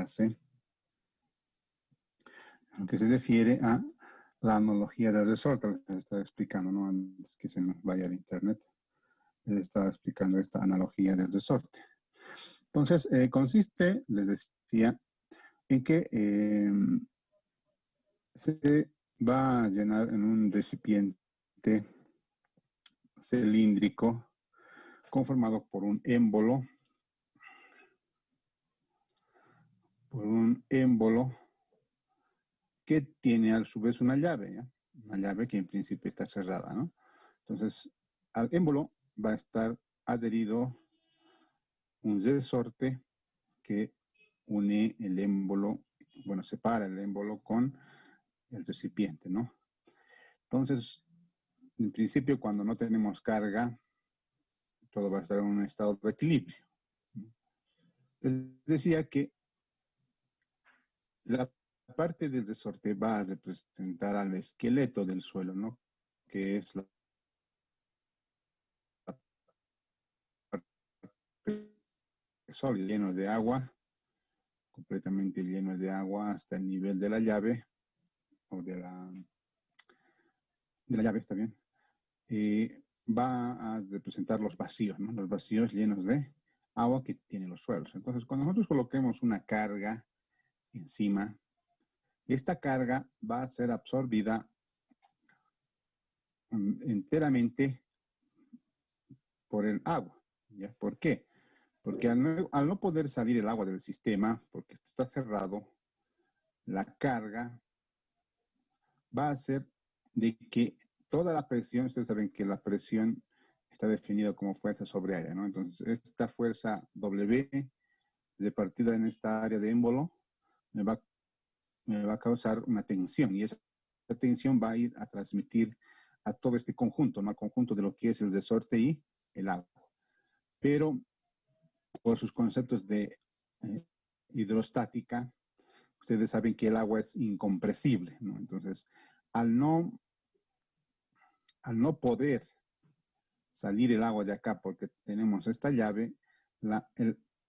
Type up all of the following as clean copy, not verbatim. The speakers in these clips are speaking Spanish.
clase, lo que se refiere a la analogía del resorte. Les estaba explicando, ¿no? Antes que se nos vaya el internet, les estaba explicando esta analogía del resorte. Entonces, consiste, les decía, en que se va a llenar en un recipiente cilíndrico conformado por un émbolo, que tiene a su vez una llave, ¿ya? Una llave que en principio está cerrada, ¿no? Entonces, al émbolo va a estar adherido un resorte que une el émbolo, bueno, separa el émbolo con el recipiente, ¿no? Entonces, en principio, cuando no tenemos carga, todo va a estar en un estado de equilibrio. Les decía que la parte del resorte va a representar al esqueleto del suelo, ¿no? Que es la parte sólida, lleno de agua, completamente lleno de agua hasta el nivel de la llave, o de la llave, está bien. Va a representar los vacíos, ¿no? Los vacíos llenos de agua que tienen los suelos. Entonces, cuando nosotros coloquemos una carga encima, esta carga va a ser absorbida enteramente por el agua, ¿ya? ¿Por qué? Porque al no poder salir el agua del sistema, porque está cerrado, la carga va a ser de que toda la presión, ustedes saben que la presión está definida como fuerza sobre área, ¿no? Entonces, esta fuerza W repartida en esta área de émbolo me va a causar una tensión, y esa tensión va a ir a transmitir a todo este conjunto, ¿no? Al conjunto de lo que es el resorte y el agua. Pero por sus conceptos de hidrostática, ustedes saben que el agua es incompresible, ¿no? Entonces, al no poder salir el agua de acá porque tenemos esta llave,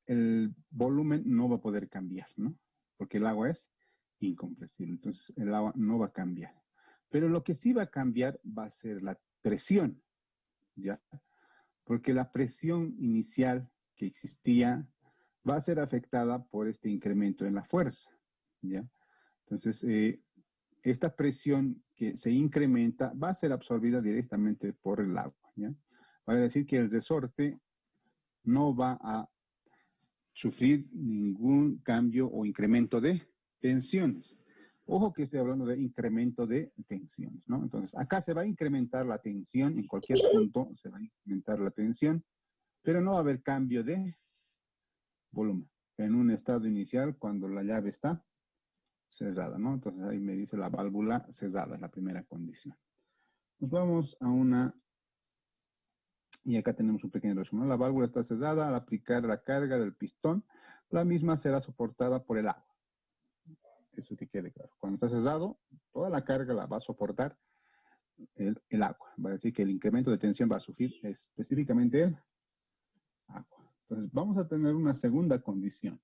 el volumen no va a poder cambiar, ¿no? Porque el agua es incompresible, entonces el agua no va a cambiar. Pero lo que sí va a cambiar va a ser la presión, ¿ya? Porque la presión inicial que existía va a ser afectada por este incremento en la fuerza, ¿ya? Entonces, esta presión que se incrementa va a ser absorbida directamente por el agua, ¿ya? Vale decir que el resorte no va a sufrir ningún cambio o incremento de tensiones. Ojo que estoy hablando de incremento de tensiones, ¿no? Entonces, acá se va a incrementar la tensión, en cualquier punto se va a incrementar la tensión, pero no va a haber cambio de volumen en un estado inicial cuando la llave está cerrada, ¿no? Entonces ahí me dice la válvula cerrada, es la primera condición. Nos vamos a una, y acá tenemos un pequeño resumen. La válvula está cerrada. Al aplicar la carga del pistón, la misma será soportada por el agua. Eso que quede claro. Cuando está cerrado, toda la carga la va a soportar el agua. Va a decir que el incremento de tensión va a sufrir específicamente el agua. Entonces vamos a tener una segunda condición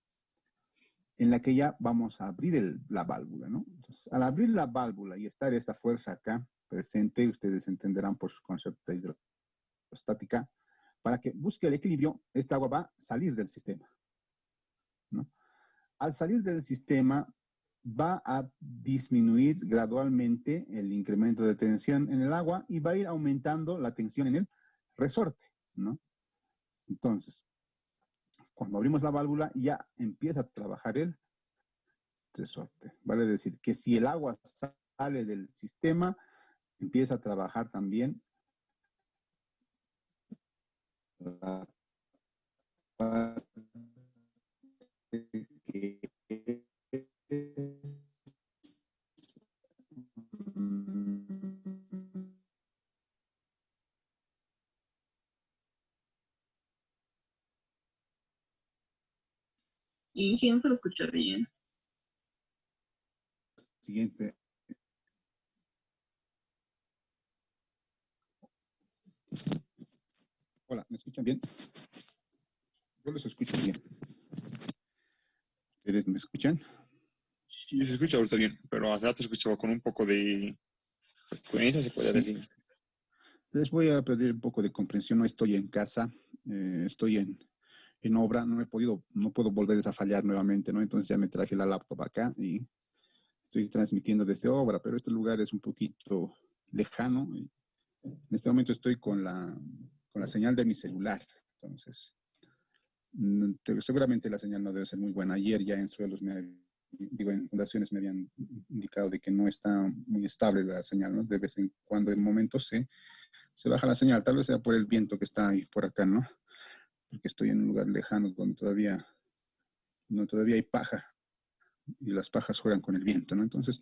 en la que ya vamos a abrir la válvula, ¿no? Entonces, al abrir la válvula y estar esta fuerza acá presente, ustedes entenderán por su concepto de hidrostática, para que busque el equilibrio, esta agua va a salir del sistema, ¿no? Al salir del sistema, va a disminuir gradualmente el incremento de tensión en el agua y va a ir aumentando la tensión en el resorte, ¿no? Entonces, cuando abrimos la válvula, ya empieza a trabajar el resorte. Vale decir que si el agua sale del sistema, empieza a trabajar también la parte que Y sí, no se lo escuchó bien. Siguiente. Hola, ¿me escuchan bien? Yo los escucho bien. ¿Ustedes me escuchan? Sí, se escucha ahorita bien, pero hace rato se escuchaba con un poco de frecuencia, se podría Sí. decir. Les voy a pedir un poco de comprensión. No estoy en casa, estoy en obra. No puedo volver a fallar nuevamente, ¿no? Entonces ya me traje la laptop acá y estoy transmitiendo desde obra, pero este lugar es un poquito lejano. Y en este momento estoy con la señal de mi celular. Entonces, seguramente la señal no debe ser muy buena. Ayer ya en suelos en fundaciones me habían indicado de que no está muy estable la señal, ¿no? De vez en cuando, en momentos se baja la señal. Tal vez sea por el viento que está ahí por acá, ¿no? Porque estoy en un lugar lejano donde todavía hay paja y las pajas juegan con el viento, ¿no? Entonces,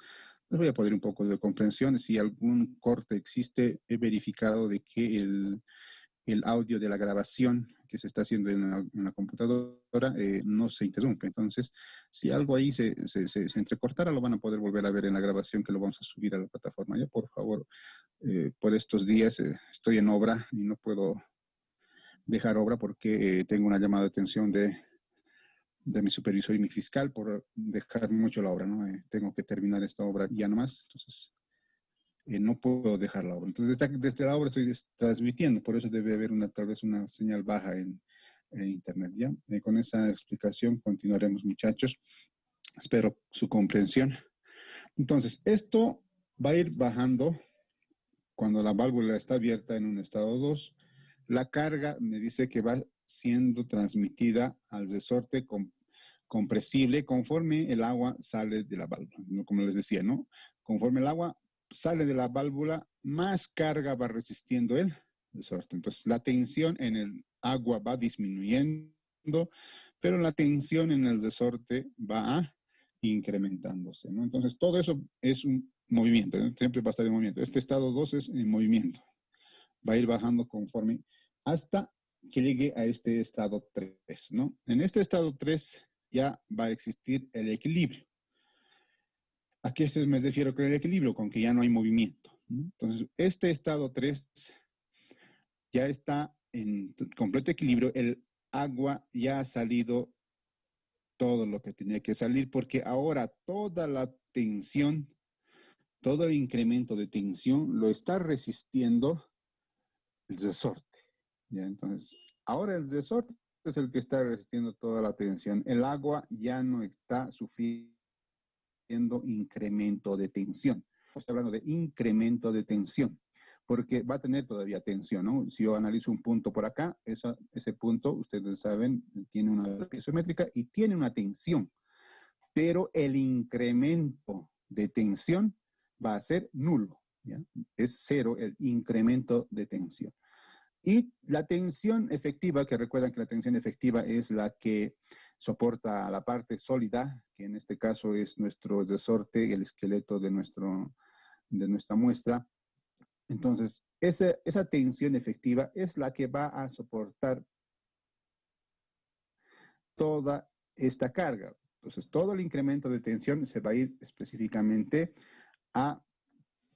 les voy a poner un poco de comprensión. Si algún corte existe, he verificado de que el audio de la grabación que se está haciendo en la computadora no se interrumpe. Entonces, si algo ahí se entrecortara, lo van a poder volver a ver en la grabación que lo vamos a subir a la plataforma. Ya, por favor, por estos días estoy en obra y no puedo dejar obra porque tengo una llamada de atención de mi supervisor y mi fiscal por dejar mucho la obra, ¿no? Tengo que terminar esta obra ya nomás, entonces no puedo dejar la obra. Entonces, desde la obra estoy transmitiendo, por eso debe haber tal vez una señal baja en internet, ¿ya? Con esa explicación continuaremos, muchachos. Espero su comprensión. Entonces, esto va a ir bajando cuando la válvula está abierta en un estado 2. La carga me dice que va siendo transmitida al resorte compresible conforme el agua sale de la válvula, ¿no? Como les decía, ¿no? Conforme el agua sale de la válvula, más carga va resistiendo el resorte. Entonces, la tensión en el agua va disminuyendo, pero la tensión en el resorte va incrementándose, ¿no? Entonces, todo eso es un movimiento, ¿no? Siempre va a estar en movimiento. Este estado 2 es en movimiento. Va a ir bajando conforme hasta que llegue a este estado 3, ¿no? En este estado 3 ya va a existir el equilibrio. ¿A qué me refiero con el equilibrio? Con que ya no hay movimiento, ¿no? Entonces, este estado 3 ya está en completo equilibrio. El agua ya ha salido todo lo que tenía que salir porque ahora toda la tensión, todo el incremento de tensión lo está resistiendo el resorte. ¿Ya? Entonces, ahora el resorte es el que está resistiendo toda la tensión. El agua ya no está sufriendo incremento de tensión. Estoy hablando de incremento de tensión, porque va a tener todavía tensión, ¿no? Si yo analizo un punto por acá, ese punto, ustedes saben, tiene una piezométrica y tiene una tensión, pero el incremento de tensión va a ser nulo, ¿ya? Es cero el incremento de tensión. Y la tensión efectiva, que recuerdan que la tensión efectiva es la que soporta la parte sólida, que en este caso es nuestro resorte, el esqueleto de nuestra muestra. Entonces, esa tensión efectiva es la que va a soportar toda esta carga. Entonces, todo el incremento de tensión se va a ir específicamente a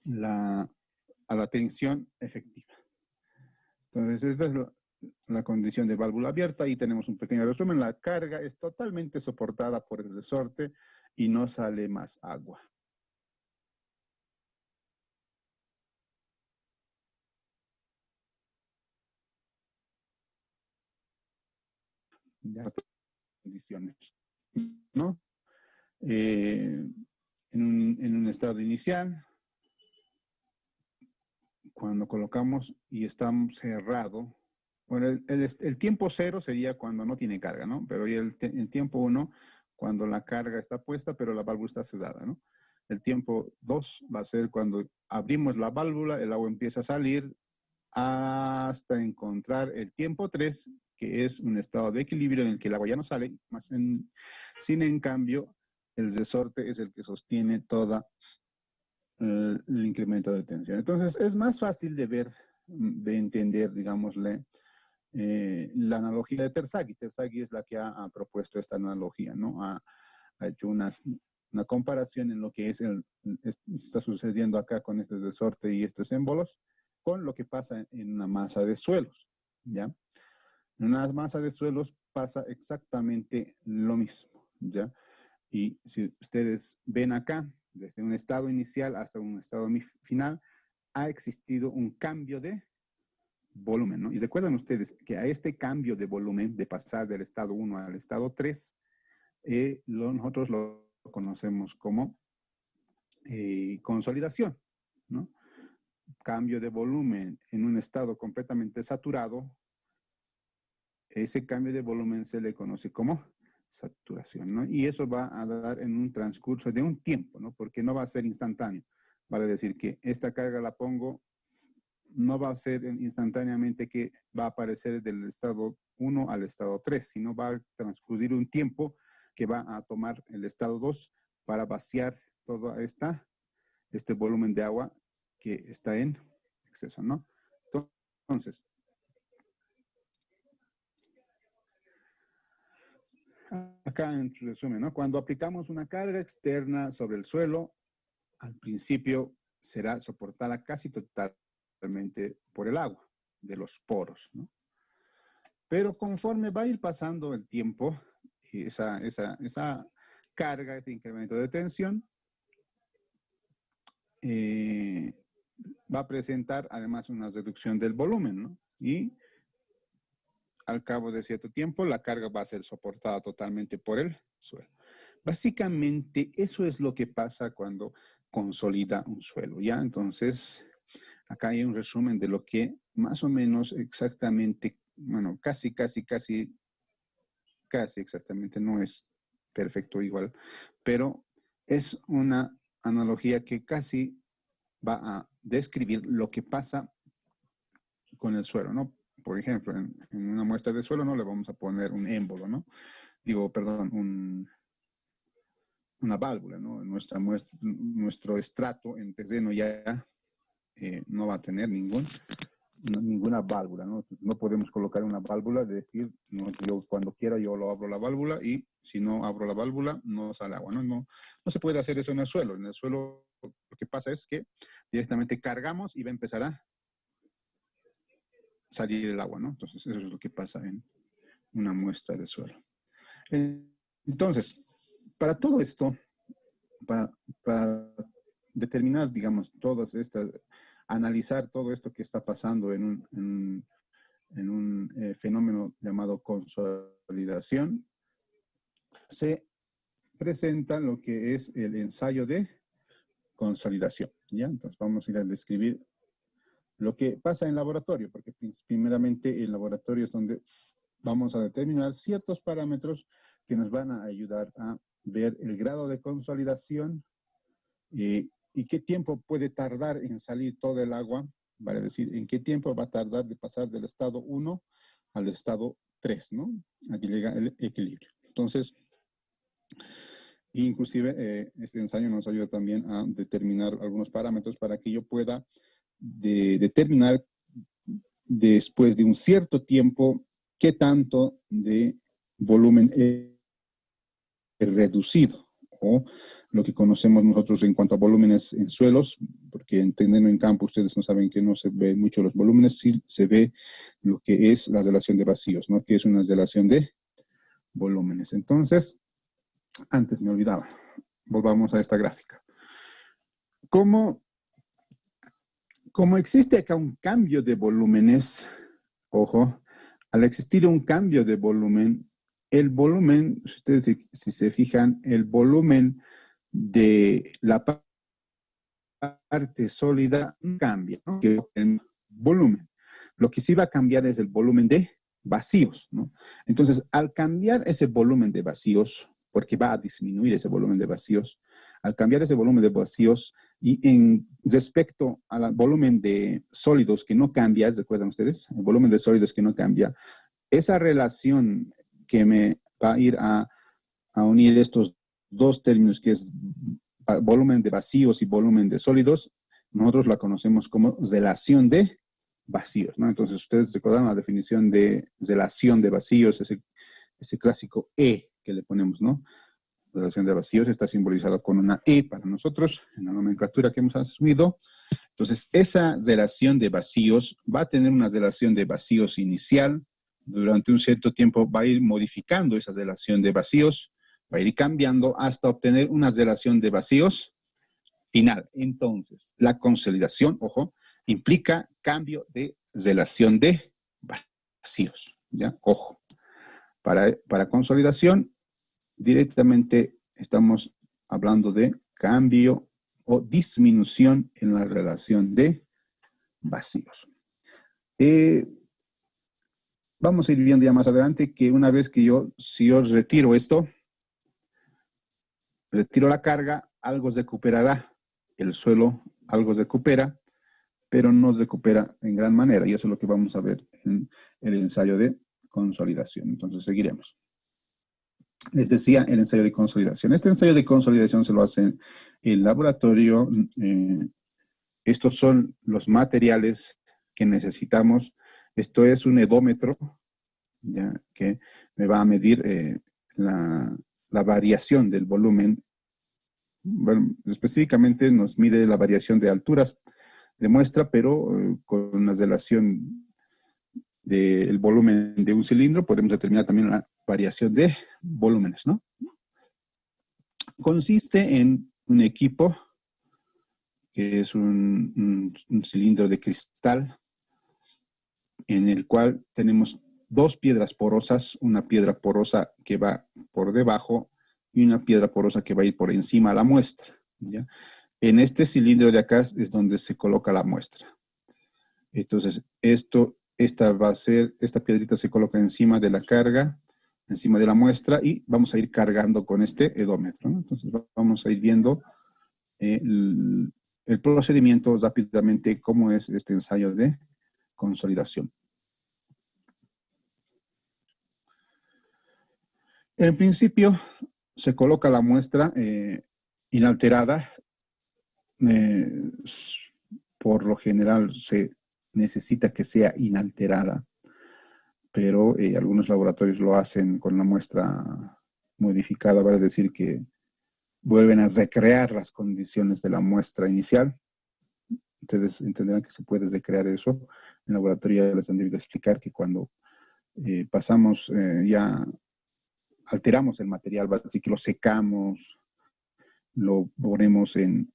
la tensión efectiva. Entonces, esta es la condición de válvula abierta y tenemos un pequeño resumen. La carga es totalmente soportada por el resorte y no sale más agua. Ya condiciones, ¿no? En un estado inicial, cuando colocamos y está cerrado, bueno, el tiempo cero sería cuando no tiene carga, ¿no? Pero el tiempo 1, cuando la carga está puesta, pero la válvula está cerrada, ¿no? El tiempo 2 va a ser cuando abrimos la válvula, el agua empieza a salir hasta encontrar el tiempo 3, que es un estado de equilibrio en el que el agua ya no sale, sin en cambio, el resorte es el que sostiene toda el incremento de tensión. Entonces, es más fácil de ver, de entender, digámosle, la analogía de Terzaghi. Terzaghi es la que ha propuesto esta analogía, ¿no? Ha hecho una comparación en lo que está sucediendo acá con este resorte y estos émbolos con lo que pasa en una masa de suelos, ¿ya? En una masa de suelos pasa exactamente lo mismo, ¿ya? Y si ustedes ven acá, desde un estado inicial hasta un estado final, ha existido un cambio de volumen, ¿no? Y recuerdan ustedes que a este cambio de volumen, de pasar del estado 1 al estado 3, nosotros lo conocemos como consolidación, ¿no? Cambio de volumen en un estado completamente saturado, ese cambio de volumen se le conoce como saturación, ¿no? Y eso va a dar en un transcurso de un tiempo, ¿no? Porque no va a ser instantáneo. Vale decir que esta carga la pongo, no va a ser instantáneamente que va a aparecer del estado 1 al estado 3, sino va a transcurrir un tiempo que va a tomar el estado 2 para vaciar todo este volumen de agua que está en exceso, ¿no? Entonces, acá en resumen, ¿no? Cuando aplicamos una carga externa sobre el suelo, al principio será soportada casi totalmente por el agua de los poros, ¿no? Pero conforme va a ir pasando el tiempo, esa carga, ese incremento de tensión, va a presentar además una reducción del volumen, ¿no? Y al cabo de cierto tiempo, la carga va a ser soportada totalmente por el suelo. Básicamente, eso es lo que pasa cuando consolida un suelo, ¿ya? Entonces, acá hay un resumen de lo que más o menos exactamente, bueno, casi exactamente, no es perfecto igual, pero es una analogía que casi va a describir lo que pasa con el suelo, ¿no? Por ejemplo, en una muestra de suelo no le vamos a poner un émbolo, ¿no? Digo, perdón, una válvula, ¿no? Nuestro estrato en terreno ya no va a tener ninguna válvula, ¿no? No podemos colocar una válvula, decir, no, yo cuando quiera yo lo abro la válvula y si no abro la válvula no sale agua, ¿no? No se puede hacer eso en el suelo. En el suelo lo que pasa es que directamente cargamos y va a empezar a salir el agua, ¿no? Entonces eso es lo que pasa en una muestra de suelo. Entonces, para todo esto, para determinar, digamos, analizar todo esto que está pasando en un fenómeno llamado consolidación, se presenta lo que es el ensayo de consolidación, ¿ya? Entonces vamos a ir a describir lo que pasa en laboratorio, porque primeramente el laboratorio es donde vamos a determinar ciertos parámetros que nos van a ayudar a ver el grado de consolidación y qué tiempo puede tardar en salir todo el agua, vale decir, en qué tiempo va a tardar de pasar del estado 1 al estado 3, ¿no? Aquí llega el equilibrio. Entonces, inclusive este ensayo nos ayuda también a determinar algunos parámetros para que yo pueda determinar después de un cierto tiempo qué tanto de volumen es reducido, o lo que conocemos nosotros en cuanto a volúmenes en suelos, porque entendiendo en campo ustedes no saben que no se ve mucho los volúmenes, sí se ve lo que es la relación de vacíos, ¿no? Que es una relación de volúmenes. Entonces, antes me olvidaba, volvamos a esta gráfica. Como existe acá un cambio de volúmenes, ojo, al existir un cambio de volumen, el volumen, ustedes si se fijan, el volumen de la parte sólida cambia, ¿no? Que el volumen. Lo que sí va a cambiar es el volumen de vacíos, ¿no? Entonces, al cambiar ese volumen de vacíos, porque va a disminuir ese volumen de vacíos, al cambiar ese volumen de vacíos y en respecto al volumen de sólidos que no cambia, ¿recuerdan ustedes? El volumen de sólidos que no cambia, esa relación que me va a ir a unir estos dos términos, que es volumen de vacíos y volumen de sólidos, nosotros la conocemos como relación de vacíos, ¿no? Entonces, ustedes recordan la definición de relación de vacíos, ese clásico E que le ponemos, ¿no? Relación de vacíos está simbolizado con una E para nosotros, en la nomenclatura que hemos asumido. Entonces, esa relación de vacíos va a tener una relación de vacíos inicial. Durante un cierto tiempo va a ir modificando esa relación de vacíos. Va a ir cambiando hasta obtener una relación de vacíos final. Entonces, la consolidación, ojo, implica cambio de relación de vacíos. ¿Ya? Ojo. Para consolidación, directamente estamos hablando de cambio o disminución en la relación de vacíos. Vamos a ir viendo ya más adelante que una vez que si yo retiro esto, retiro la carga, algo se recuperará. El suelo algo se recupera, pero no se recupera en gran manera. Y eso es lo que vamos a ver en el ensayo de consolidación. Entonces seguiremos. Les decía el ensayo de consolidación. Este ensayo de consolidación se lo hace en el laboratorio. Estos son los materiales que necesitamos. Esto es un edómetro, ¿ya? Que me va a medir la variación del volumen. Bueno, específicamente nos mide la variación de alturas de muestra, pero con una relación del volumen de un cilindro podemos determinar también la variación de volúmenes, ¿no? Consiste en un equipo que es un cilindro de cristal en el cual tenemos dos piedras porosas, una piedra porosa que va por debajo y una piedra porosa que va a ir por encima de la muestra, ¿ya? En este cilindro de acá es donde se coloca la muestra. Entonces, esta piedrita se coloca encima de la carga, encima de la muestra, y vamos a ir cargando con este edómetro, ¿no? Entonces, vamos a ir viendo el procedimiento rápidamente, cómo es este ensayo de consolidación. En principio, se coloca la muestra inalterada. Por lo general se necesita que sea inalterada, pero algunos laboratorios lo hacen con la muestra modificada, vale decir que vuelven a recrear las condiciones de la muestra inicial. Ustedes entenderán que se puede recrear eso. En laboratorio ya les han debido explicar que cuando pasamos ya alteramos el material, así que lo secamos, lo ponemos en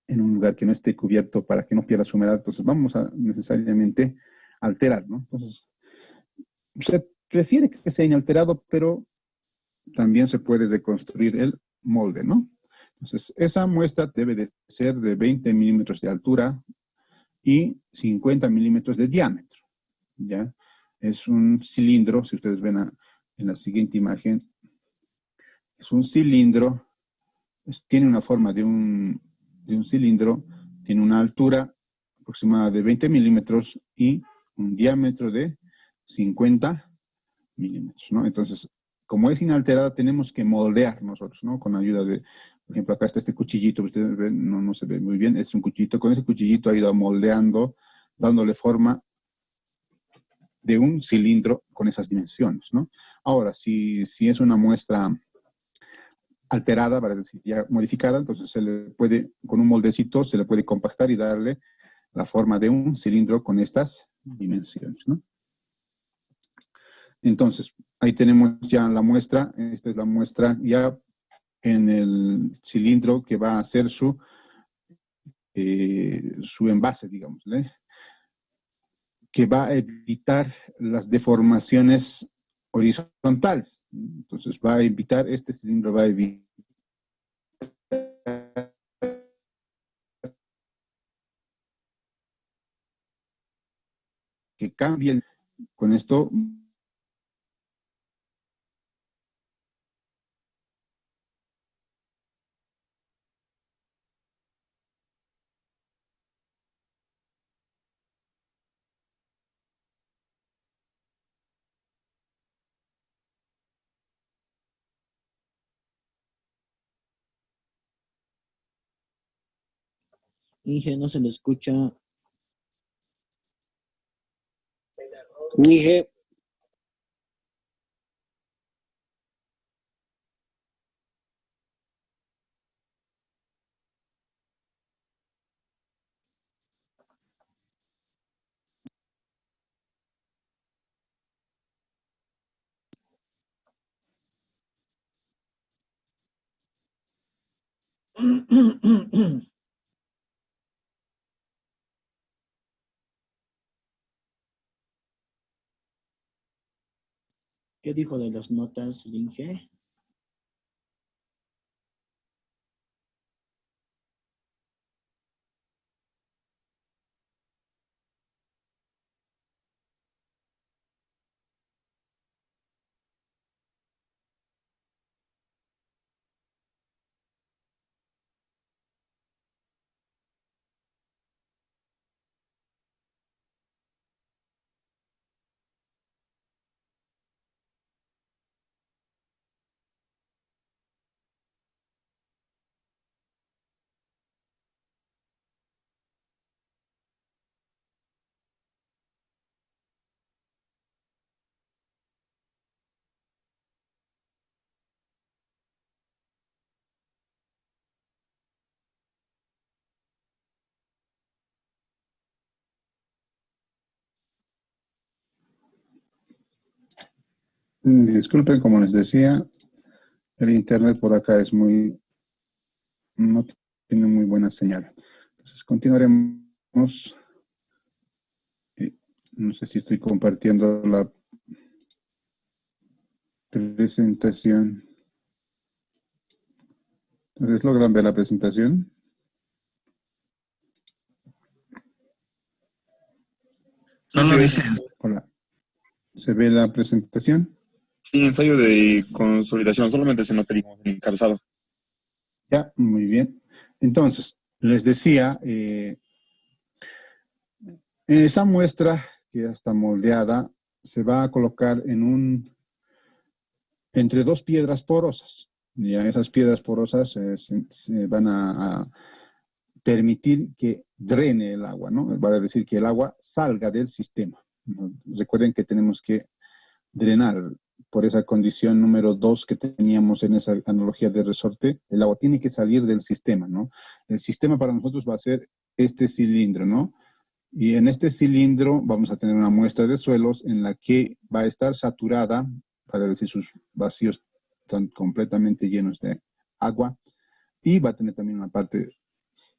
un lugar que no esté cubierto para que no pierda su humedad, entonces vamos a necesariamente alterar, ¿no? Entonces, se prefiere que sea inalterado, pero también se puede reconstruir el molde, ¿no? Entonces, esa muestra debe de ser de 20 milímetros de altura y 50 milímetros de diámetro, ¿ya? Es un cilindro, si ustedes ven en la siguiente imagen, es un cilindro, tiene una forma de un cilindro, tiene una altura aproximada de 20 milímetros y un diámetro de 50 milímetros, ¿no? Entonces, como es inalterada, tenemos que moldear nosotros, ¿no? Con ayuda de, por ejemplo, acá está este cuchillito, ustedes ven, no se ve muy bien, es un cuchillito, con ese cuchillito ha ido moldeando, dándole forma de un cilindro con esas dimensiones, ¿no? Ahora, si es una muestra alterada, para decir ya modificada, entonces se le puede, con un moldecito, se le puede compactar y darle la forma de un cilindro con estas dimensiones, ¿no? Entonces, ahí tenemos ya la muestra, esta es la muestra ya en el cilindro que va a ser su envase, digamos, ¿eh? Que va a evitar las deformaciones horizontales. Entonces, va a evitar, este cilindro va a evitar que cambie. Con esto Inge, no se le escucha. Inge. ¿Qué dijo de las notas, Linge? Disculpen, como les decía, el internet por acá no tiene muy buena señal. Entonces continuaremos. No sé si estoy compartiendo la presentación. Entonces, ¿logran ver la presentación? No lo dicen. Hola. ¿Se ve la presentación? Sí, ensayo de consolidación, solamente se nota el encabezado. Ya, muy bien. Entonces, les decía, esa muestra que ya está moldeada se va a colocar entre dos piedras porosas. Ya esas piedras porosas se van a permitir que drene el agua, ¿no? Va a decir que el agua salga del sistema, ¿no? Recuerden que tenemos que drenar por esa condición número 2 que teníamos en esa analogía de resorte. El agua tiene que salir del sistema, ¿no? El sistema para nosotros va a ser este cilindro, ¿no? Y en este cilindro vamos a tener una muestra de suelos en la que va a estar saturada, para decir sus vacíos están completamente llenos de agua, y va a tener también una parte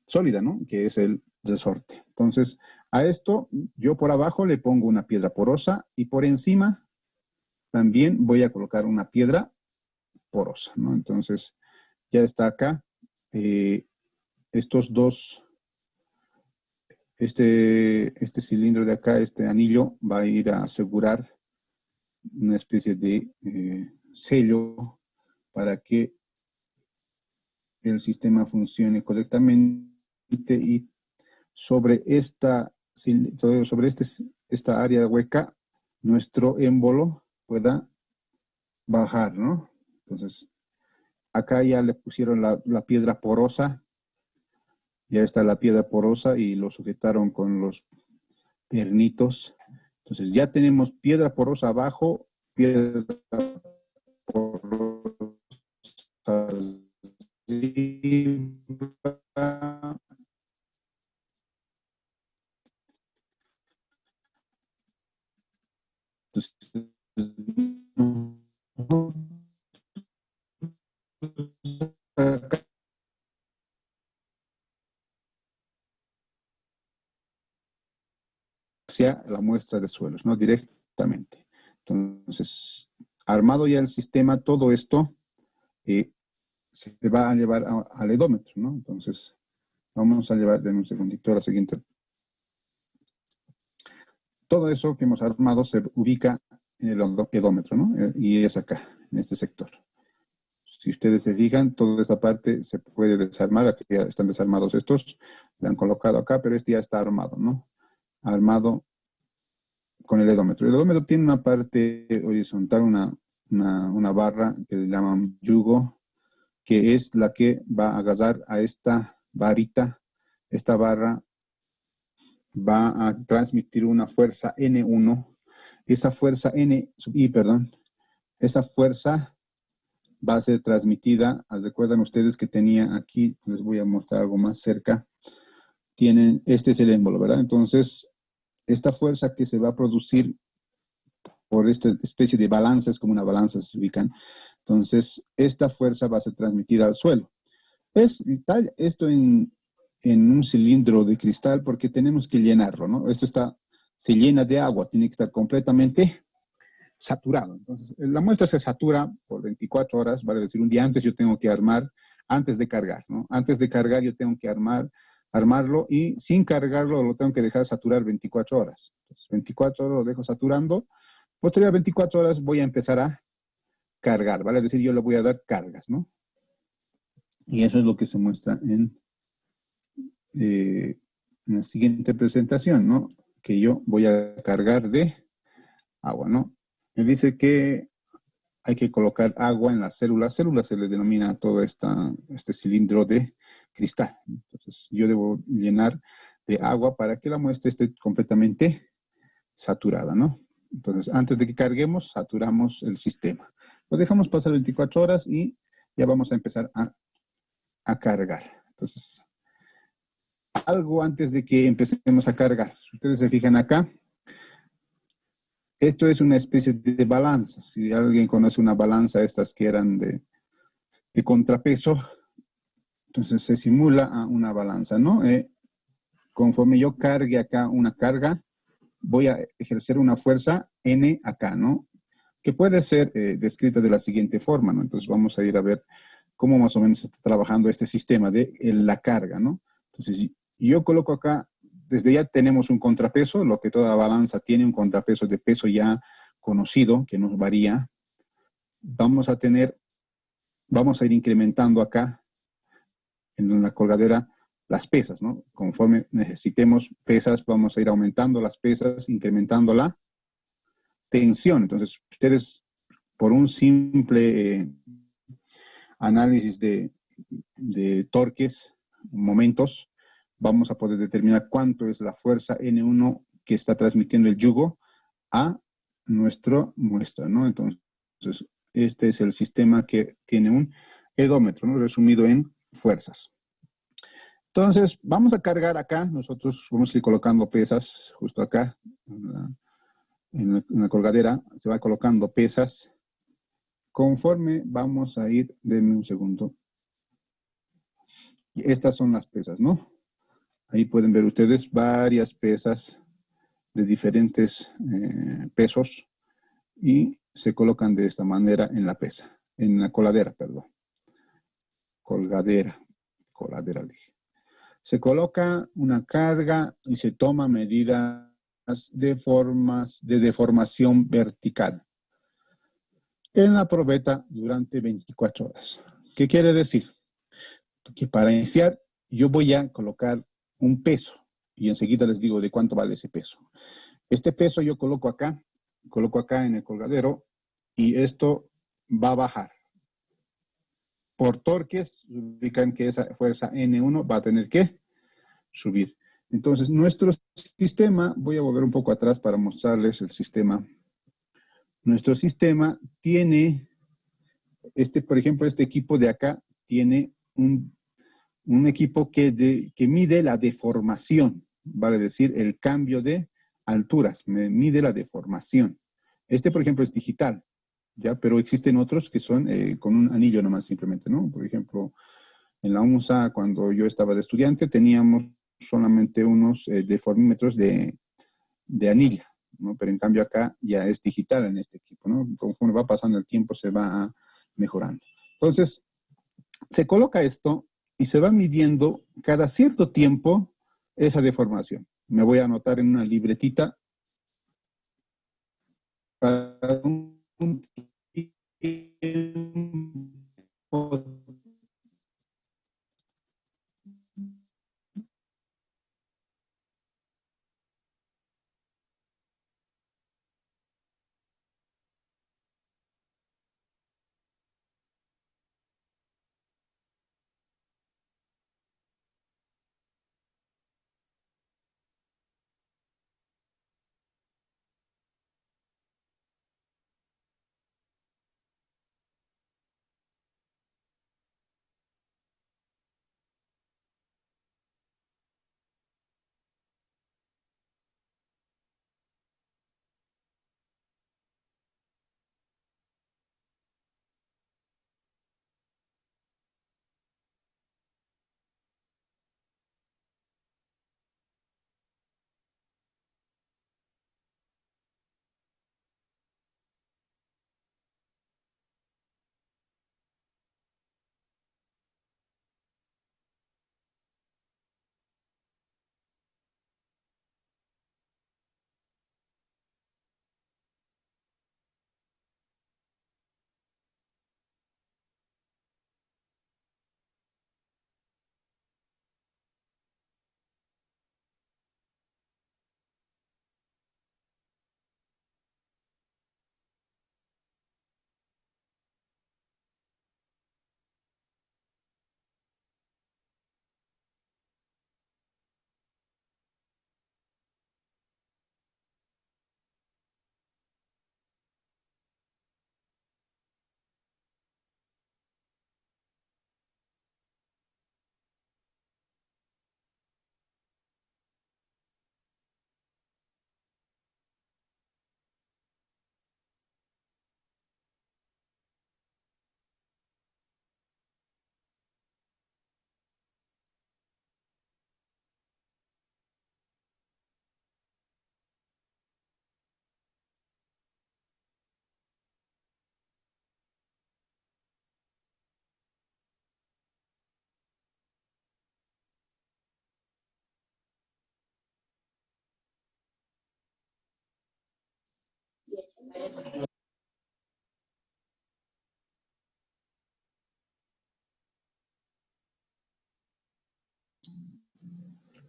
sólida, ¿no? Que es el resorte. Entonces, a esto yo por abajo le pongo una piedra porosa y por encima también voy a colocar una piedra porosa, ¿no? Entonces, ya está acá. Estos dos, este cilindro de acá, este anillo, va a ir a asegurar una especie de sello para que el sistema funcione correctamente y sobre esta área hueca, nuestro émbolo pueda bajar, ¿no? Entonces, acá ya le pusieron la piedra porosa, ya está la piedra porosa y lo sujetaron con los pernitos. Entonces, ya tenemos piedra porosa abajo, piedra porosa arriba. Entonces, hacia la muestra de suelos, ¿no? Directamente. Entonces, armado ya el sistema, todo esto se va a llevar al edómetro, ¿no? Entonces, vamos a llevar, denme un segundito, a la siguiente. Todo eso que hemos armado se ubica en el edómetro, ¿no? Y es acá, en este sector. Si ustedes se fijan, toda esta parte se puede desarmar, aquí ya están desarmados estos, le han colocado acá, pero este ya está armado, ¿no? Armado con el edómetro. El edómetro tiene una parte horizontal, una barra que le llaman yugo, que es la que va a agarrar a esta varita. Esta barra va a transmitir una fuerza N1. Esa fuerza esa fuerza va a ser transmitida. Recuerdan ustedes que tenía aquí, les voy a mostrar algo más cerca. Este es el émbolo, ¿verdad? Entonces, esta fuerza que se va a producir por esta especie de balanzas, como una balanza se ubican. Entonces, esta fuerza va a ser transmitida al suelo. Está esto en un cilindro de cristal porque tenemos que llenarlo, ¿no? Se llena de agua, tiene que estar completamente saturado. Entonces, la muestra se satura por 24 horas, vale decir, un día antes yo tengo que armar, antes de cargar, ¿no? Antes de cargar yo tengo que armarlo y sin cargarlo lo tengo que dejar saturar 24 horas. Entonces, 24 horas lo dejo saturando. Posterior a 24 horas voy a empezar a cargar, ¿vale? Es decir, yo le voy a dar cargas, ¿no? Y eso es lo que se muestra en la siguiente presentación, ¿no? Que yo voy a cargar de agua, ¿no? Me dice que hay que colocar agua en las células. Células se le denomina a todo este cilindro de cristal. Entonces, yo debo llenar de agua para que la muestra esté completamente saturada, ¿no? Entonces, antes de que carguemos, saturamos el sistema. Lo dejamos pasar 24 horas y ya vamos a empezar a cargar. Entonces, algo antes de que empecemos a cargar. Si ustedes se fijan acá, esto es una especie de balanza. Si alguien conoce una balanza, estas que eran de contrapeso, entonces se simula a una balanza, ¿no? Conforme yo cargue acá una carga, voy a ejercer una fuerza N acá, ¿no? Que puede ser descrita de la siguiente forma, ¿no? Entonces vamos a ir a ver cómo más o menos está trabajando este sistema de la carga, ¿no? Entonces, yo coloco acá, desde ya tenemos un contrapeso, lo que toda balanza tiene, un contrapeso de peso ya conocido, que nos varía. Vamos a ir incrementando acá en la colgadera las pesas, ¿no? Conforme necesitemos pesas, vamos a ir aumentando las pesas, incrementando la tensión. Entonces, ustedes, por un simple análisis de torques, momentos, vamos a poder determinar cuánto es la fuerza N1 que está transmitiendo el yugo a nuestra muestra, ¿no? Entonces, este es el sistema que tiene un edómetro, ¿no? Resumido en fuerzas. Entonces, vamos a cargar acá, nosotros vamos a ir colocando pesas justo acá, en la colgadera, se va colocando pesas. Conforme vamos a ir, denme un segundo. Estas son las pesas, ¿no? Ahí pueden ver ustedes varias pesas de diferentes pesos y se colocan de esta manera en la pesa, en la coladera, perdón. Coladera dije. Se coloca una carga y se toma medidas de deformación vertical en la probeta durante 24 horas. ¿Qué quiere decir? Que para iniciar yo voy a colocar un peso y enseguida les digo de cuánto vale ese peso. Este peso yo coloco acá en el colgadero y esto va a bajar. Por torques, ubican que esa fuerza N1 va a tener que subir. Entonces, nuestro sistema, voy a volver un poco atrás para mostrarles el sistema. Nuestro sistema tiene, por ejemplo, este equipo de acá tiene un equipo que mide la deformación, vale decir, el cambio de alturas, mide la deformación. Por ejemplo, es digital, ¿ya? Pero existen otros que son con un anillo nomás simplemente, ¿no? Por ejemplo, en la UNSA, cuando yo estaba de estudiante, teníamos solamente unos deformímetros de anilla, ¿no? Pero en cambio acá ya es digital en este equipo, ¿no? Conforme va pasando el tiempo se va mejorando. Entonces, se coloca esto y se va midiendo cada cierto tiempo esa deformación. Me voy a anotar en una libretita para un tiempo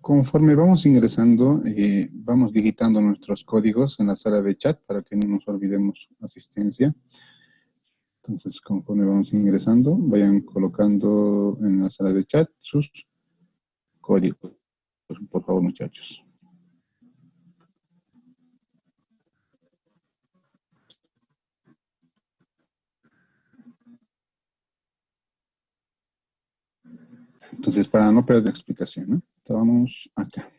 Conforme vamos ingresando, vamos digitando nuestros códigos en la sala de chat para que no nos olvidemos asistencia. Entonces, conforme vamos ingresando, vayan colocando en la sala de chat sus códigos, por favor, muchachos. Entonces, para no perder la explicación, ¿no? Vamos acá.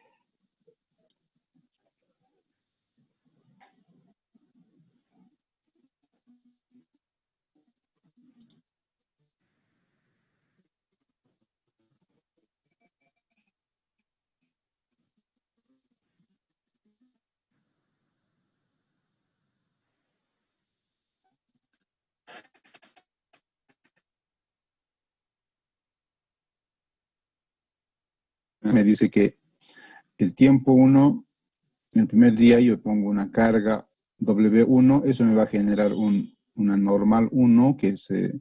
Me dice que el tiempo 1, el primer día yo pongo una carga W1, eso me va a generar una normal 1 que se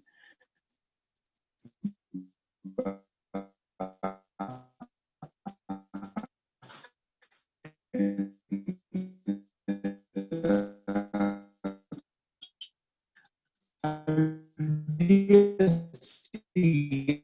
va al día siguiente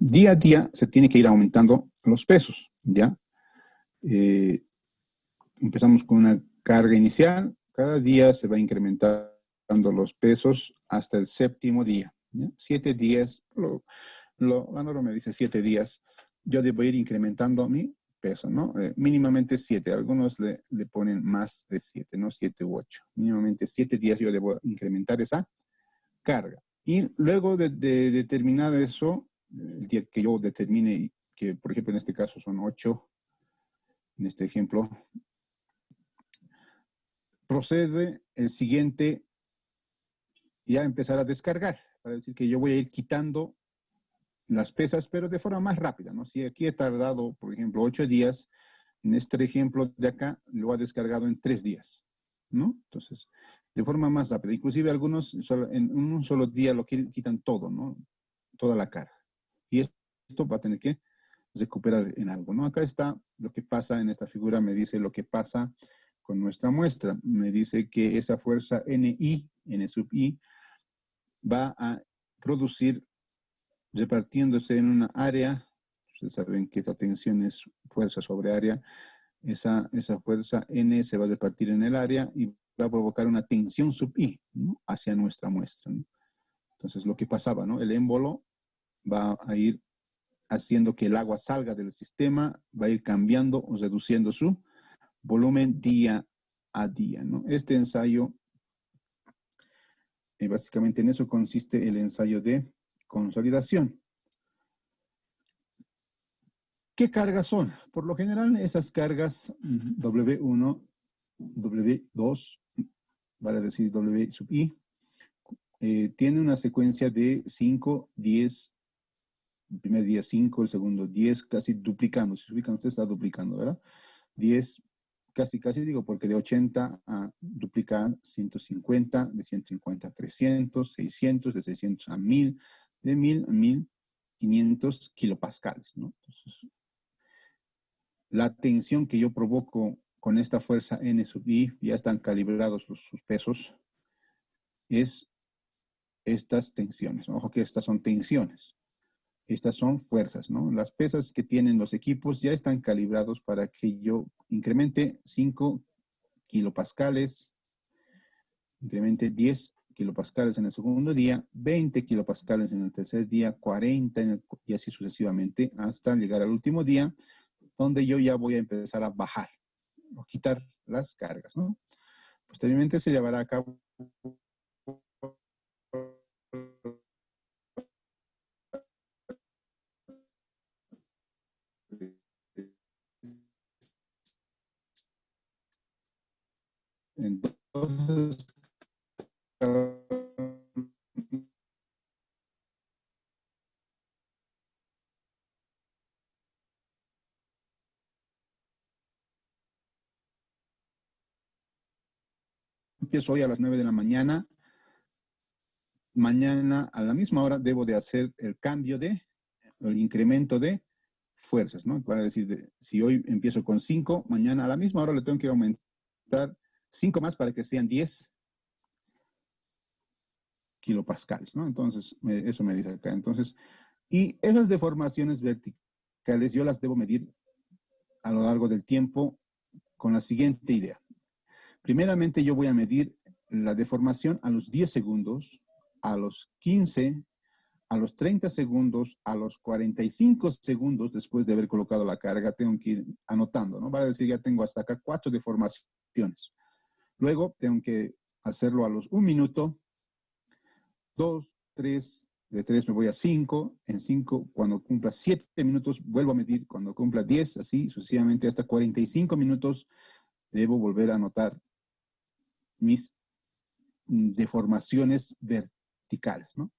día a día se tiene que ir aumentando los pesos, ¿ya? Empezamos con una carga inicial, cada día se va incrementando los pesos hasta el séptimo día, ¿ya? 7 días, la norma me dice 7 días, yo debo ir incrementando mi peso, ¿no? Mínimamente 7, algunos le ponen más de 7, ¿no? 7 u 8, mínimamente 7 días yo debo incrementar esa carga. Y luego de determinar eso, el día que yo determine, que por ejemplo en este caso son 8, en este ejemplo, procede el siguiente ya empezar a descargar, para decir que yo voy a ir quitando las pesas, pero de forma más rápida, ¿no? Si aquí he tardado, por ejemplo, 8 días, en este ejemplo de acá lo ha descargado en 3 días, ¿no? Entonces, de forma más rápida. Inclusive algunos en un solo día lo quitan todo, ¿no? Toda la carga. Y esto va a tener que recuperar en algo, ¿no? Acá está lo que pasa en esta figura, me dice lo que pasa con nuestra muestra. Me dice que esa fuerza N sub I, va a producir repartiéndose en una área. Ustedes saben que esta tensión es fuerza sobre área. Esa fuerza N se va a repartir en el área y va a provocar una tensión sub I, ¿no? Hacia nuestra muestra, ¿no? Entonces, lo que pasaba, ¿no? El émbolo va a ir haciendo que el agua salga del sistema, va a ir cambiando o reduciendo su volumen día a día, ¿no? Este ensayo, básicamente en eso consiste el ensayo de consolidación. ¿Qué cargas son? Por lo general, esas cargas W1, W2, vale decir W sub I, tiene una secuencia de 5, 10, el primer día 5, el segundo 10, casi duplicando. Si se ubican, usted está duplicando, ¿verdad? 10, casi digo, porque de 80 a duplicar 150, de 150 a 300, 600, de 600 a 1000, de 1000 a 1500 kilopascales, ¿no? Entonces, la tensión que yo provoco con esta fuerza N sub I, ya están calibrados sus pesos, es estas tensiones. Ojo que estas son tensiones. Estas son fuerzas, ¿no? Las pesas que tienen los equipos ya están calibrados para que yo incremente 5 kilopascales incremente 10 kilopascales en el segundo día, 20 kilopascales en el tercer día, 40 y así sucesivamente hasta llegar al último día, donde yo ya voy a empezar a bajar o quitar las cargas, ¿no? Posteriormente se llevará a cabo entonces empiezo hoy a las 9 de la mañana. Mañana a la misma hora debo de hacer el incremento de fuerzas, ¿no? Para decir, si hoy empiezo con 5, mañana a la misma hora le tengo que aumentar 5 más para que sean 10 kilopascales, ¿no? Entonces, eso me dice acá. Entonces, y esas deformaciones verticales yo las debo medir a lo largo del tiempo con la siguiente idea. Primeramente, yo voy a medir la deformación a los 10 segundos, a los 15, a los 30 segundos, a los 45 segundos después de haber colocado la carga, tengo que ir anotando, ¿no? Vale decir, ya tengo hasta acá 4 deformaciones. Luego tengo que hacerlo a los 1 minuto, 2, 3, de 3 me voy a 5, en 5, cuando cumpla 7 minutos, vuelvo a medir, cuando cumpla 10, así sucesivamente hasta 45 minutos, debo volver a anotar mis deformaciones verticales, ¿no?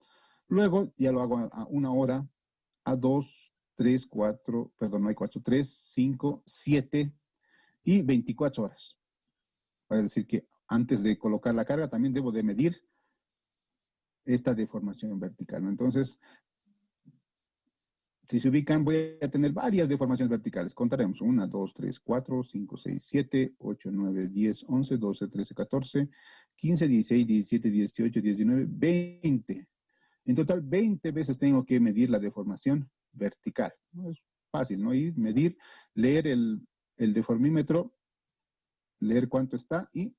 Luego ya lo hago a 1 hora, a 2, 3, 4, perdón, no hay 4, 3, 5, 7 y 24 horas. Para decir que antes de colocar la carga también debo de medir esta deformación vertical, ¿no? Entonces, si se ubican, voy a tener varias deformaciones verticales. Contaremos 1, 2, 3, 4, 5, 6, 7, 8, 9, 10, 11, 12, 13, 14, 15, 16, 17, 18, 19, 20. En total, 20 veces tengo que medir la deformación vertical. ¿No? Es fácil, ¿no? Ir, medir, leer el deformímetro, leer cuánto está y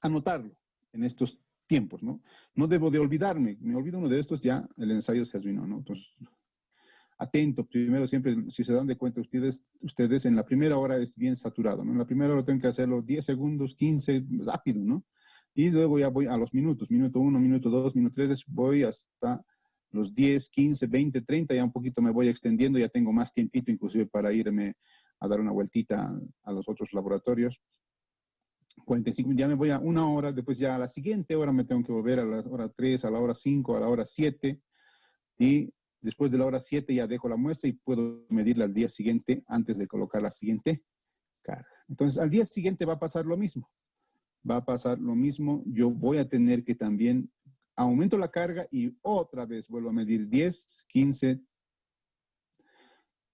anotarlo en estos tiempos, ¿no? No debo de olvidarme. Me olvido uno de estos, ya el ensayo se arruinó, ¿no? Entonces, atento, primero siempre, si se dan de cuenta ustedes en la primera hora es bien saturado, ¿no? En la primera hora tengo que hacerlo 10 segundos, 15, rápido, ¿no? Y luego ya voy a los minutos, minuto 1, minuto 2, minuto 3, voy hasta los 10, 15, 20, 30, ya un poquito me voy extendiendo, ya tengo más tiempito inclusive para irme a dar una vueltita a los otros laboratorios. 45, ya me voy a 1 hora, después ya a la siguiente hora me tengo que volver a la hora 3, a la hora 5, a la hora 7, y después de la hora 7 ya dejo la muestra y puedo medirla al día siguiente antes de colocar la siguiente carga. Entonces, al día siguiente va a pasar lo mismo. Va a pasar lo mismo. Yo voy a tener que también aumento la carga y otra vez vuelvo a medir 10, 15.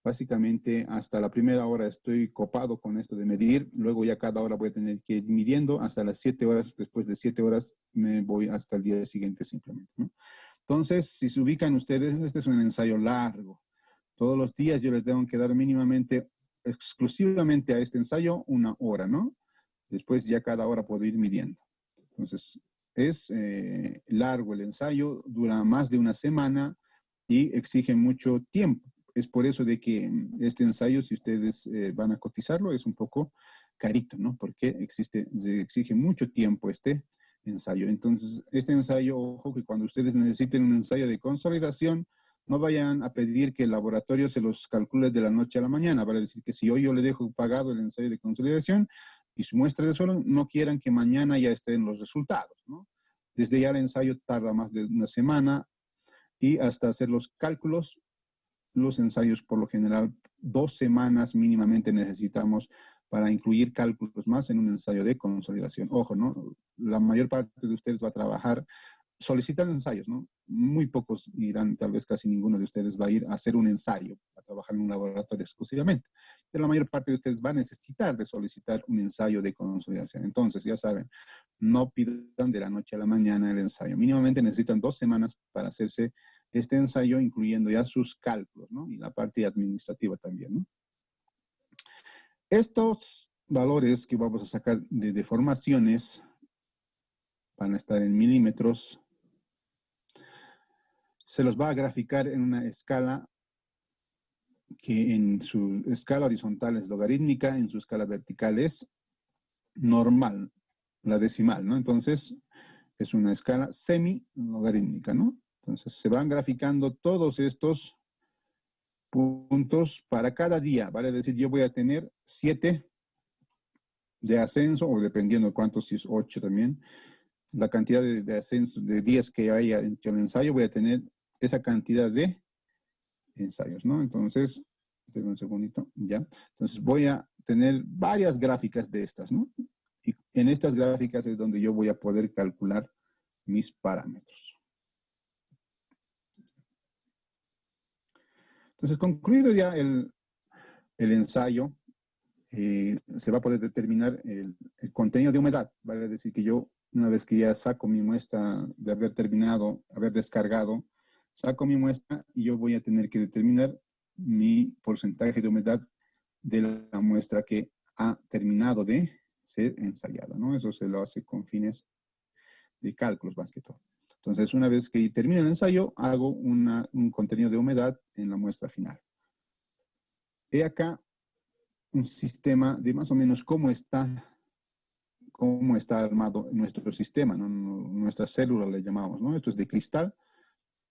Básicamente, hasta la primera hora estoy copado con esto de medir. Luego ya cada hora voy a tener que ir midiendo hasta las 7 horas. Después de 7 horas me voy hasta el día siguiente simplemente, ¿no? Entonces, si se ubican ustedes, este es un ensayo largo. Todos los días yo les tengo que dar mínimamente, exclusivamente a este ensayo, 1 hora, ¿no? Después ya cada hora puedo ir midiendo. Entonces, es largo el ensayo, dura más de 1 semana y exige mucho tiempo. Es por eso de que este ensayo, si ustedes van a cotizarlo, es un poco carito, ¿no? Porque exige mucho tiempo este ensayo. Entonces, este ensayo, ojo que cuando ustedes necesiten un ensayo de consolidación, no vayan a pedir que el laboratorio se los calcule de la noche a la mañana. Vale decir que si hoy yo le dejo pagado el ensayo de consolidación y su muestra de suelo, no quieran que mañana ya estén los resultados, ¿no? Desde ya el ensayo tarda más de 1 semana y hasta hacer los cálculos, los ensayos por lo general 2 semanas mínimamente necesitamos para incluir cálculos más en un ensayo de consolidación. Ojo, ¿no? La mayor parte de ustedes va a trabajar solicitando ensayos, ¿no? Muy pocos irán, tal vez casi ninguno de ustedes va a ir a hacer un ensayo, a trabajar en un laboratorio exclusivamente. Pero la mayor parte de ustedes va a necesitar de solicitar un ensayo de consolidación. Entonces, ya saben, no pidan de la noche a la mañana el ensayo. Mínimamente necesitan 2 semanas para hacerse este ensayo, incluyendo ya sus cálculos, ¿no? Y la parte administrativa también, ¿no? Estos valores que vamos a sacar de deformaciones van a estar en milímetros. Se los va a graficar en una escala que en su escala horizontal es logarítmica, en su escala vertical es normal, la decimal, ¿no? Entonces, es una escala semi-logarítmica, ¿no? Entonces, se van graficando todos estos puntos para cada día, ¿vale? Es decir, yo voy a tener 7 de ascenso, o dependiendo cuántos, si es 8 también, la cantidad de ascenso, de días que haya hecho el ensayo, voy a tener esa cantidad de ensayos, ¿no? Entonces, un segundito, ya. Entonces, voy a tener varias gráficas de estas, ¿no? Y en estas gráficas es donde yo voy a poder calcular mis parámetros. Entonces, concluido ya el ensayo, se va a poder determinar el contenido de humedad. Vale decir que yo, una vez que ya saco mi muestra de haber terminado, haber descargado, saco mi muestra y yo voy a tener que determinar mi porcentaje de humedad de la muestra que ha terminado de ser ensayada, ¿no? Eso se lo hace con fines de cálculos más que todo. Entonces, una vez que termino el ensayo, hago un contenido de humedad en la muestra final. He acá un sistema de más o menos cómo está armado nuestro sistema, ¿no? Nuestra célula le llamamos, ¿no? Esto es de cristal.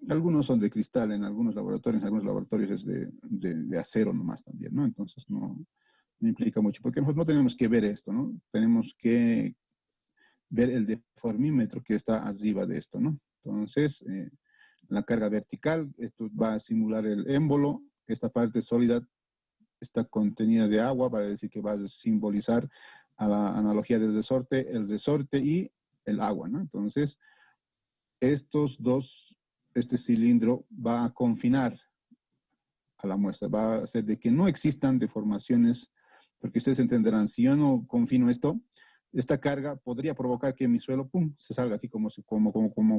Algunos son de cristal en algunos laboratorios es de acero nomás también, ¿no? Entonces no implica mucho, porque nosotros no tenemos que ver esto, ¿no? Tenemos que ver el deformímetro que está arriba de esto, ¿no? Entonces, la carga vertical, esto va a simular el émbolo, esta parte sólida está contenida de agua, para decir que va a simbolizar a la analogía del resorte, el resorte y el agua, ¿no? Entonces, este cilindro va a confinar a la muestra, va a hacer de que no existan deformaciones, porque ustedes entenderán, si yo no confino esto, esta carga podría provocar que mi suelo, pum, se salga aquí como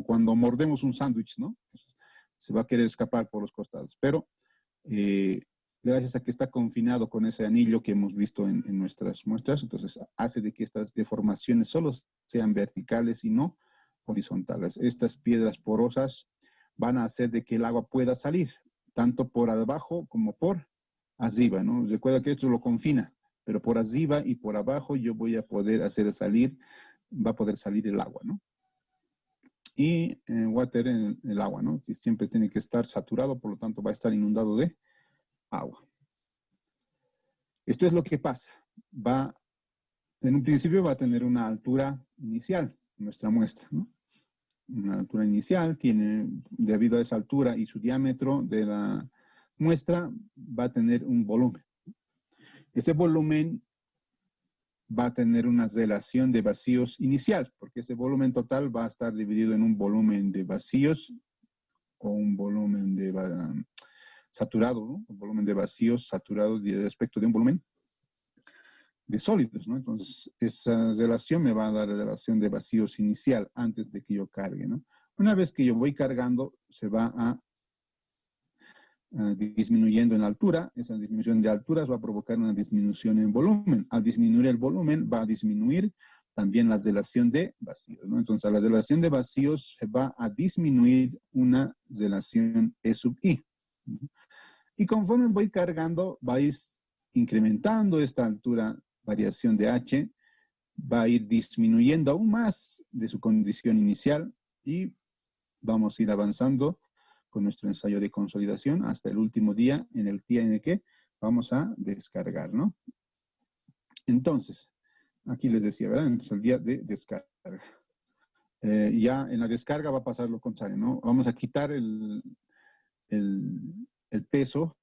cuando mordemos un sándwich, ¿no? Se va a querer escapar por los costados, pero gracias a que está confinado con ese anillo que hemos visto en nuestras muestras, entonces hace de que estas deformaciones solo sean verticales y no horizontales. Estas piedras porosas van a hacer de que el agua pueda salir, tanto por abajo como por arriba, ¿no? Recuerda que esto lo confina, pero por arriba y por abajo yo voy a poder hacer salir, va a poder salir el agua, ¿no? Y water en el agua, ¿no? Que siempre tiene que estar saturado, por lo tanto va a estar inundado de agua. Esto es lo que pasa. En un principio va a tener una altura inicial, nuestra muestra, ¿no? Una altura inicial, debido a esa altura y su diámetro de la muestra, va a tener un volumen. Ese volumen va a tener una relación de vacíos inicial, porque ese volumen total va a estar dividido en un volumen de vacíos o un volumen de saturado, ¿no? Un volumen de vacíos saturado respecto de un volumen de sólidos, ¿no? Entonces, esa relación me va a dar la relación de vacíos inicial antes de que yo cargue, ¿no? Una vez que yo voy cargando, se va a disminuyendo en altura. Esa disminución de alturas va a provocar una disminución en volumen. Al disminuir el volumen, va a disminuir también la relación de vacíos, ¿no? Entonces, a la relación de vacíos se va a disminuir una relación E sub I, ¿no? Y conforme voy cargando, va a ir incrementando esta altura, variación de H, va a ir disminuyendo aún más de su condición inicial y vamos a ir avanzando con nuestro ensayo de consolidación hasta el último día, en el que vamos a descargar, ¿no? Entonces, aquí les decía, ¿verdad? Entonces, el día de descarga. Ya en la descarga va a pasar lo contrario, ¿no? Vamos a quitar el peso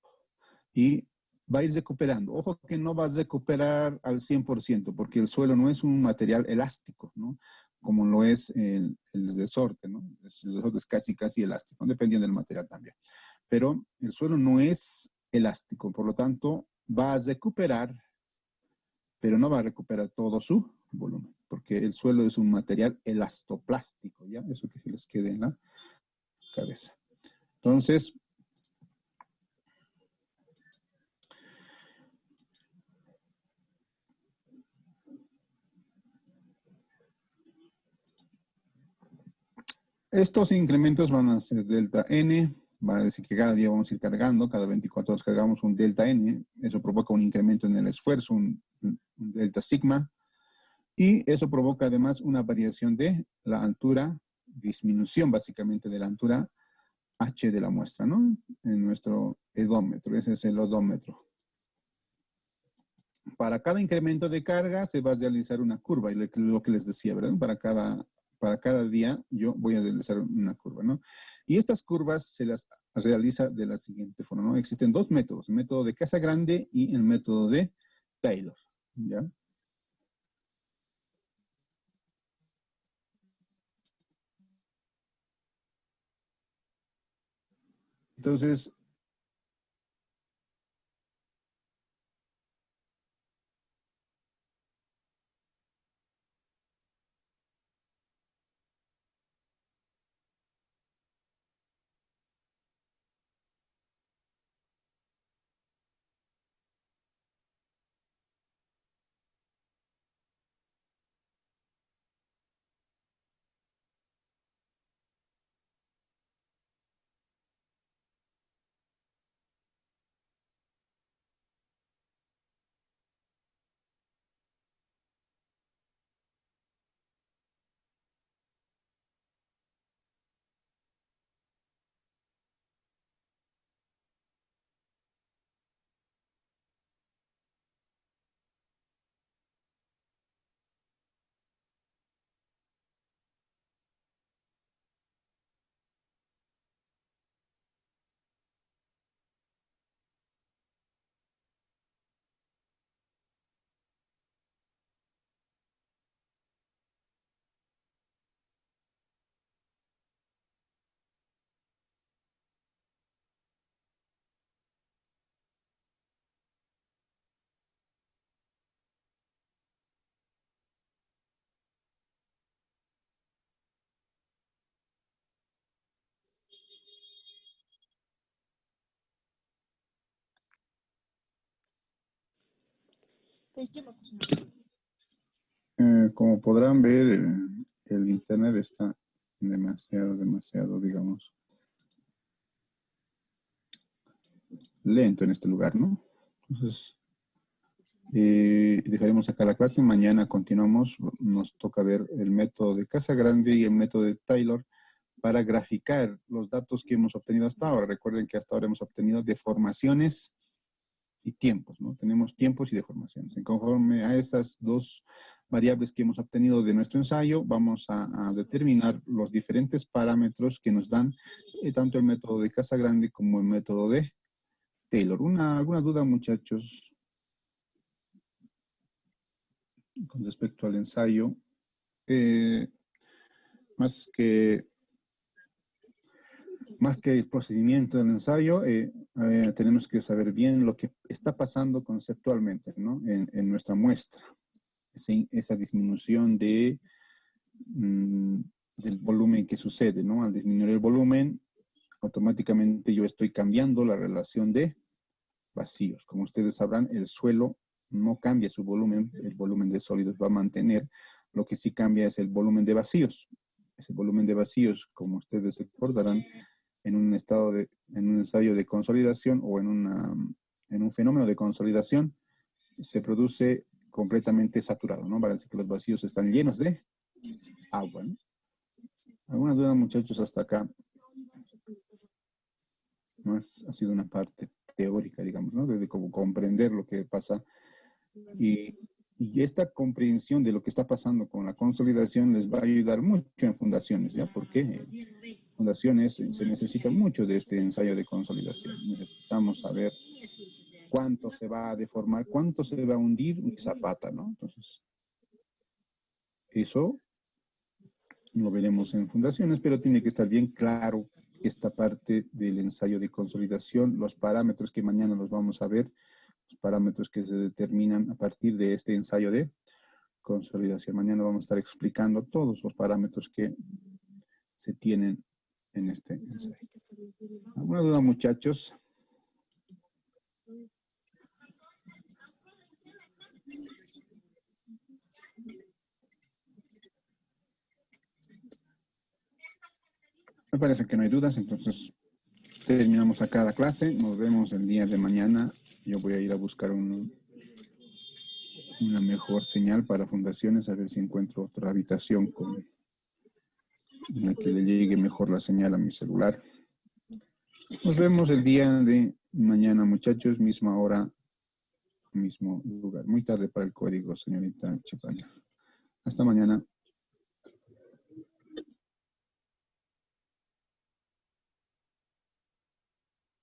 y va a ir recuperando. Ojo que no va a recuperar al 100%, porque el suelo no es un material elástico, ¿no? Como lo es el resorte, ¿no? El resorte es casi elástico, dependiendo del material también. Pero el suelo no es elástico, por lo tanto, va a recuperar, pero no va a recuperar todo su volumen, porque el suelo es un material elastoplástico, ¿ya? Eso que se les quede en la cabeza. Entonces, Estos incrementos van a ser delta N, va a decir que cada día vamos a ir cargando, cada 24 horas cargamos un delta N, eso provoca un incremento en el esfuerzo, un delta sigma, y eso provoca además una variación de la altura, disminución básicamente de la altura H de la muestra, ¿no? En nuestro edómetro, ese es el odómetro. Para cada incremento de carga se va a realizar una curva, y lo que les decía, ¿verdad? Para cada día yo voy a realizar una curva, ¿no? Y estas curvas se las realiza de la siguiente forma, ¿no? Existen dos métodos, el método de Casagrande y el método de Taylor, ¿ya? Entonces, como podrán ver, el internet está demasiado, digamos, lento en este lugar, ¿no? Entonces, dejaremos acá la clase. Mañana continuamos. Nos toca ver el método de Casagrande y el método de Taylor para graficar los datos que hemos obtenido hasta ahora. Recuerden que hasta ahora hemos obtenido deformaciones y tiempos, ¿no? Tenemos tiempos y deformaciones. Y conforme a esas dos variables que hemos obtenido de nuestro ensayo, vamos a determinar los diferentes parámetros que nos dan tanto el método de Casagrande como el método de Taylor. ¿Alguna duda, muchachos, con respecto al ensayo? Más que el procedimiento del ensayo, tenemos que saber bien lo que está pasando conceptualmente, ¿no? En nuestra muestra. Esa disminución del volumen que sucede, ¿no? Al disminuir el volumen, automáticamente yo estoy cambiando la relación de vacíos. Como ustedes sabrán, el suelo no cambia su volumen, el volumen de sólidos va a mantener, lo que sí cambia es el volumen de vacíos. Ese volumen de vacíos, como ustedes recordarán, en un ensayo de consolidación o en un fenómeno de consolidación, se produce completamente saturado, ¿no? Para decir que los vacíos están llenos de agua, ¿no? ¿Alguna duda, muchachos, hasta acá? ¿No? Ha sido una parte teórica, digamos, ¿no? De cómo comprender lo que pasa. Y esta comprensión de lo que está pasando con la consolidación les va a ayudar mucho en fundaciones, ¿ya? Porque fundaciones se necesita mucho de este ensayo de consolidación. Necesitamos saber cuánto se va a deformar, cuánto se va a hundir mi zapata, ¿no? Entonces, eso lo veremos en fundaciones, pero tiene que estar bien claro esta parte del ensayo de consolidación, los parámetros que mañana los vamos a ver, los parámetros que se determinan a partir de este ensayo de consolidación. Mañana vamos a estar explicando todos los parámetros que se tienen en este ensayo. ¿Alguna duda, muchachos? Me parece que no hay dudas, entonces terminamos acá la clase. Nos vemos el día de mañana. Yo voy a ir a buscar una mejor señal para fundaciones, a ver si encuentro otra habitación en la que le llegue mejor la señal a mi celular. Nos vemos el día de mañana, muchachos, misma hora, mismo lugar. Muy tarde para el código, señorita Chepana. Hasta mañana.